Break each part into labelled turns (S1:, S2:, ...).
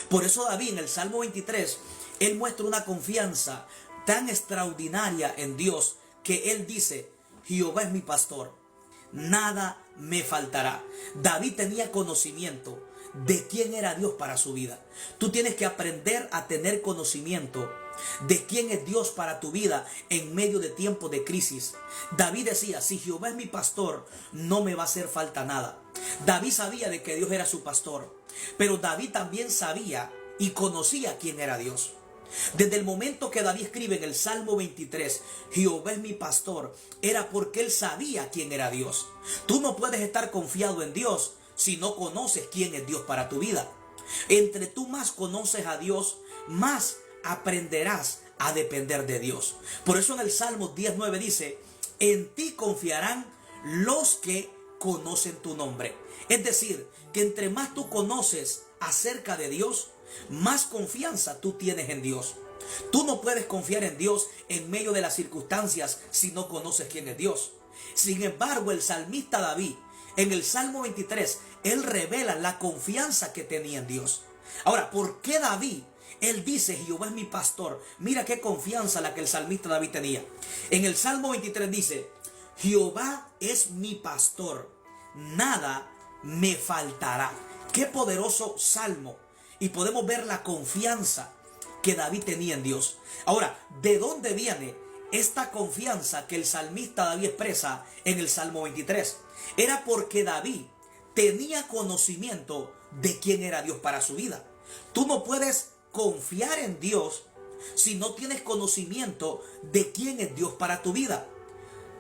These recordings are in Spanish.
S1: Por eso David en el Salmo 23, él muestra una confianza tan extraordinaria en Dios que él dice: Jehová es mi pastor, nada me faltará. David tenía conocimiento de quién era Dios para su vida. Tú tienes que aprender a tener conocimiento de quién es Dios para tu vida en medio de tiempos de crisis. David decía: si Jehová es mi pastor, no me va a hacer falta nada. David sabía de que Dios era su pastor, pero David también sabía y conocía quién era Dios. Desde el momento que David escribe en el Salmo 23, Jehová es mi pastor, era porque él sabía quién era Dios. Tú no puedes estar confiado en Dios si no conoces quién es Dios para tu vida. Entre tú más conoces a Dios, más aprenderás a depender de Dios. Por eso en el Salmo 19 dice: en ti confiarán los que conocen tu nombre. Es decir, que entre más tú conoces acerca de Dios, más confianza tú tienes en Dios. Tú no puedes confiar en Dios en medio de las circunstancias si no conoces quién es Dios. Sin embargo, el salmista David, en el Salmo 23, él revela la confianza que tenía en Dios. Ahora, ¿por qué David? Él dice: Jehová es mi pastor. Mira qué confianza la que el salmista David tenía. En el Salmo 23 dice: Jehová es mi pastor, nada me faltará. Qué poderoso salmo. Y podemos ver la confianza que David tenía en Dios. Ahora, ¿de dónde viene esta confianza que el salmista David expresa en el Salmo 23? Era porque David tenía conocimiento de quién era Dios para su vida. Tú no puedes confiar en Dios si no tienes conocimiento de quién es Dios para tu vida.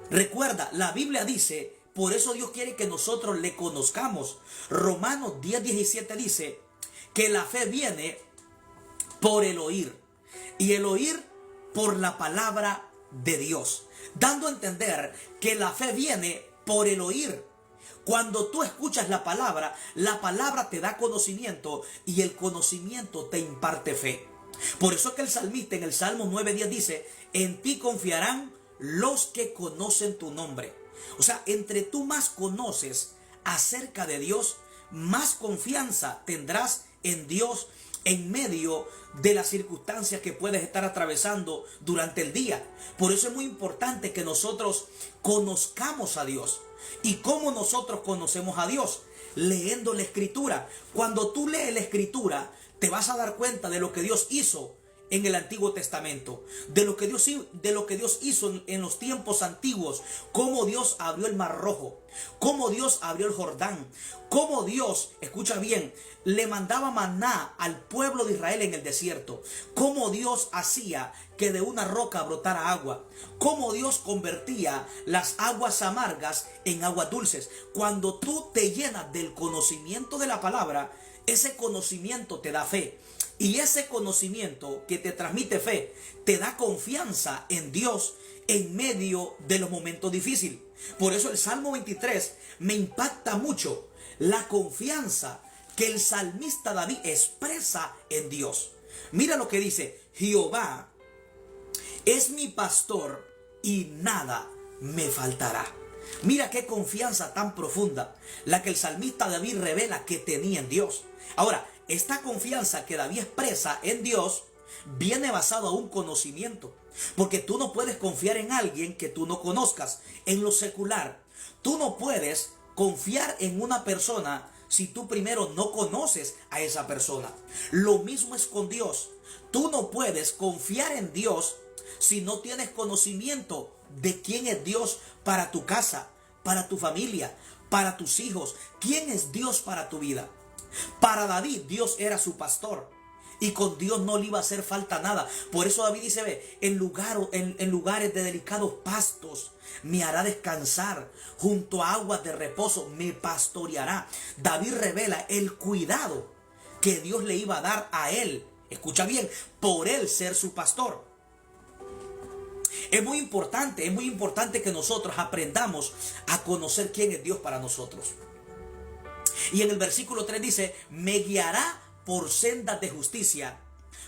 S1: Recuerda, la Biblia dice, por eso Dios quiere que nosotros le conozcamos. Romanos 10:17 dice que la fe viene por el oír, y el oír por la palabra de Dios, dando a entender que la fe viene por el oír. Cuando tú escuchas la palabra te da conocimiento, y el conocimiento te imparte fe. Por eso es que el salmista en el Salmo 9:10 dice: en ti confiarán los que conocen tu nombre. O sea, entre tú más conoces acerca de Dios, más confianza tendrás en Dios en medio de las circunstancias que puedes estar atravesando durante el día. Por eso es muy importante que nosotros conozcamos a Dios. ¿Y cómo nosotros conocemos a Dios? Leyendo la Escritura. Cuando tú lees la Escritura, te vas a dar cuenta de lo que Dios hizo en el Antiguo Testamento, de lo que Dios hizo en los tiempos antiguos, cómo Dios abrió el Mar Rojo, cómo Dios abrió el Jordán, cómo Dios, escucha bien, le mandaba maná al pueblo de Israel en el desierto, cómo Dios hacía que de una roca brotara agua, cómo Dios convertía las aguas amargas en aguas dulces. Cuando tú te llenas del conocimiento de la palabra, ese conocimiento te da fe. Y ese conocimiento que te transmite fe, te da confianza en Dios en medio de los momentos difíciles. Por eso el Salmo 23 me impacta mucho la confianza que el salmista David expresa en Dios. Mira lo que dice: Jehová es mi pastor y nada me faltará. Mira qué confianza tan profunda la que el salmista David revela que tenía en Dios. Ahora, esta confianza que David expresa en Dios viene basado a un conocimiento. Porque tú no puedes confiar en alguien que tú no conozcas. En lo secular, tú no puedes confiar en una persona si tú primero no conoces a esa persona. Lo mismo es con Dios. Tú no puedes confiar en Dios si no tienes conocimiento de quién es Dios para tu casa, para tu familia, para tus hijos. ¿Quién es Dios para tu vida? Para David, Dios era su pastor, y con Dios no le iba a hacer falta nada. Por eso David dice: ve, en lugares de delicados pastos me hará descansar, junto a aguas de reposo me pastoreará. David revela el cuidado que Dios le iba a dar a él. Escucha bien, por él ser su pastor. Es muy importante que nosotros aprendamos a conocer quién es Dios para nosotros. Y en el versículo 3 dice: me guiará por sendas de justicia,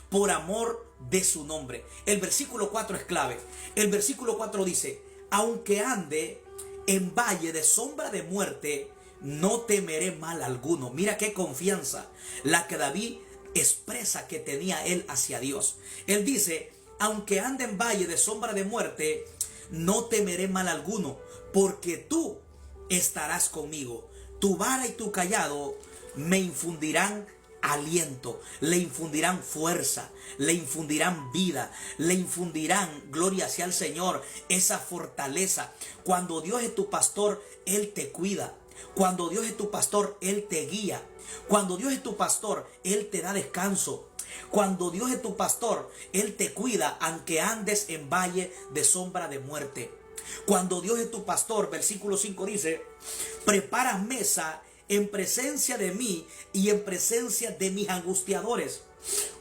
S1: por amor de su nombre. El versículo 4 es clave. El versículo 4 dice: aunque ande en valle de sombra de muerte, no temeré mal alguno. Mira qué confianza la que David expresa que tenía él hacia Dios. Él dice: aunque ande en valle de sombra de muerte, no temeré mal alguno, porque tú estarás conmigo. Tu vara y tu cayado me infundirán aliento, le infundirán fuerza, le infundirán vida, le infundirán, gloria sea al Señor, esa fortaleza. Cuando Dios es tu pastor, Él te cuida. Cuando Dios es tu pastor, Él te guía. Cuando Dios es tu pastor, Él te da descanso. Cuando Dios es tu pastor, Él te cuida aunque andes en valle de sombra de muerte. Cuando Dios es tu pastor, versículo 5 dice: preparas mesa en presencia de mí y en presencia de mis angustiadores.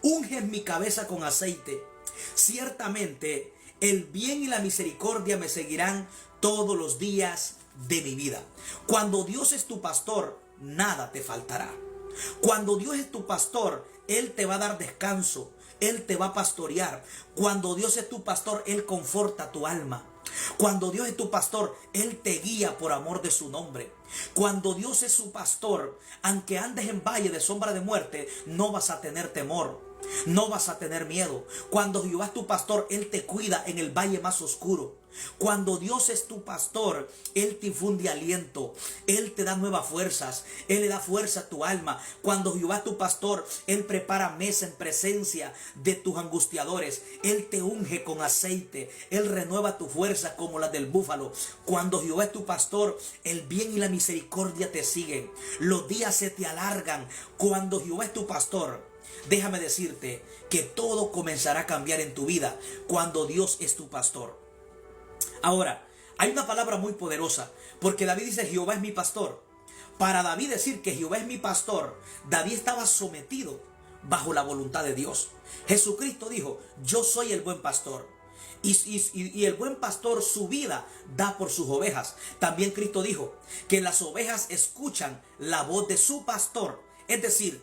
S1: Unges mi cabeza con aceite. Ciertamente el bien y la misericordia me seguirán todos los días de mi vida. Cuando Dios es tu pastor, nada te faltará. Cuando Dios es tu pastor, Él te va a dar descanso, Él te va a pastorear. Cuando Dios es tu pastor, Él conforta tu alma. Cuando Dios es tu pastor, Él te guía por amor de su nombre. Cuando Dios es su pastor, aunque andes en valle de sombra de muerte, no vas a tener temor, no vas a tener miedo. Cuando Jehová es tu pastor, Él te cuida en el valle más oscuro. Cuando Dios es tu pastor, Él te infunde aliento, Él te da nuevas fuerzas, Él le da fuerza a tu alma. Cuando Jehová es tu pastor, Él prepara mesa en presencia de tus angustiadores, Él te unge con aceite, Él renueva tu fuerza como la del búfalo. Cuando Jehová es tu pastor, el bien y la misericordia te siguen, los días se te alargan. Cuando Jehová es tu pastor, déjame decirte que todo comenzará a cambiar en tu vida cuando Dios es tu pastor. Ahora, hay una palabra muy poderosa, porque David dice: Jehová es mi pastor. Para David decir que Jehová es mi pastor, David estaba sometido bajo la voluntad de Dios. Jesucristo dijo: yo soy el buen pastor. Y el buen pastor su vida da por sus ovejas. También Cristo dijo que las ovejas escuchan la voz de su pastor. Es decir,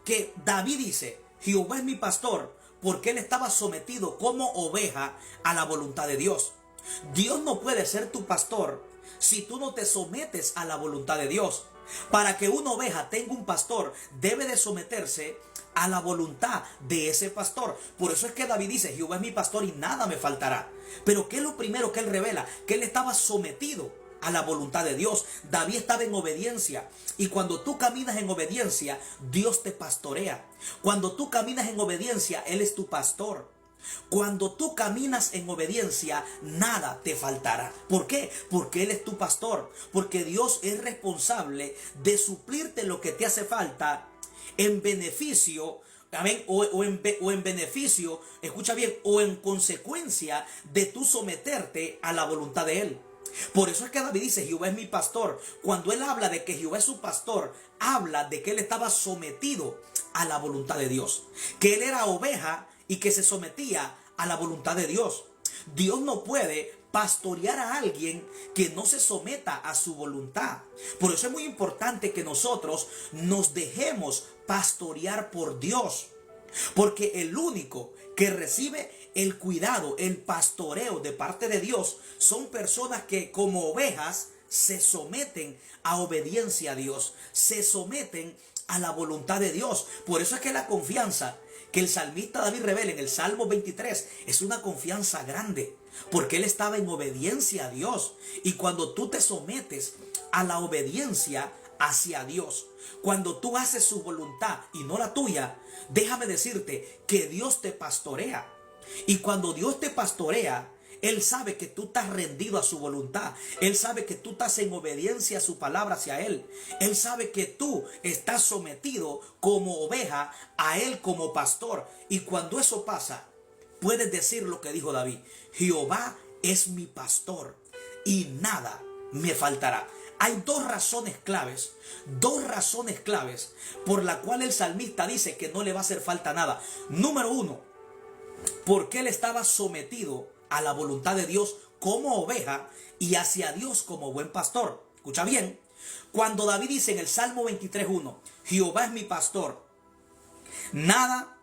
S1: que David dice: Jehová es mi pastor, porque él estaba sometido como oveja a la voluntad de Dios. Dios no puede ser tu pastor si tú no te sometes a la voluntad de Dios. Para que una oveja tenga un pastor, debe de someterse a la voluntad de ese pastor. Por eso es que David dice: Jehová es mi pastor y nada me faltará. Pero ¿qué es lo primero que él revela? Que él estaba sometido a la voluntad de Dios. David estaba en obediencia. Y cuando tú caminas en obediencia, Dios te pastorea. Cuando tú caminas en obediencia, Él es tu pastor. Cuando tú caminas en obediencia, nada te faltará. ¿Por qué? Porque Él es tu pastor. Porque Dios es responsable de suplirte lo que te hace falta en beneficio, amén, o en beneficio, escucha bien, o en consecuencia de tú someterte a la voluntad de Él. Por eso es que David dice: Jehová es mi pastor. Cuando él habla de que Jehová es su pastor, habla de que él estaba sometido a la voluntad de Dios, que él era oveja y que se sometía a la voluntad de Dios. Dios no puede pastorear a alguien que no se someta a su voluntad. Por eso es muy importante que nosotros nos dejemos pastorear por Dios, porque el único que recibe el cuidado, el pastoreo de parte de Dios, son personas que como ovejas se someten a obediencia a Dios, se someten a la voluntad de Dios. Por eso es que la confianza que el salmista David revela en el Salmo 23 es una confianza grande, porque él estaba en obediencia a Dios. Y cuando tú te sometes a la obediencia hacia Dios, cuando tú haces su voluntad y no la tuya, déjame decirte que Dios te pastorea. Y cuando Dios te pastorea, Él sabe que tú estás rendido a su voluntad. Él sabe que tú estás en obediencia a su palabra hacia Él. Él sabe que tú estás sometido como oveja a Él como pastor. Y cuando eso pasa, puedes decir lo que dijo David: Jehová es mi pastor y nada me faltará. Hay dos razones claves por la cual el salmista dice que no le va a hacer falta nada. Número uno, porque él estaba sometido a la voluntad de Dios como oveja y hacia Dios como buen pastor. Escucha bien, cuando David dice en el Salmo 23:1, Jehová es mi pastor, nada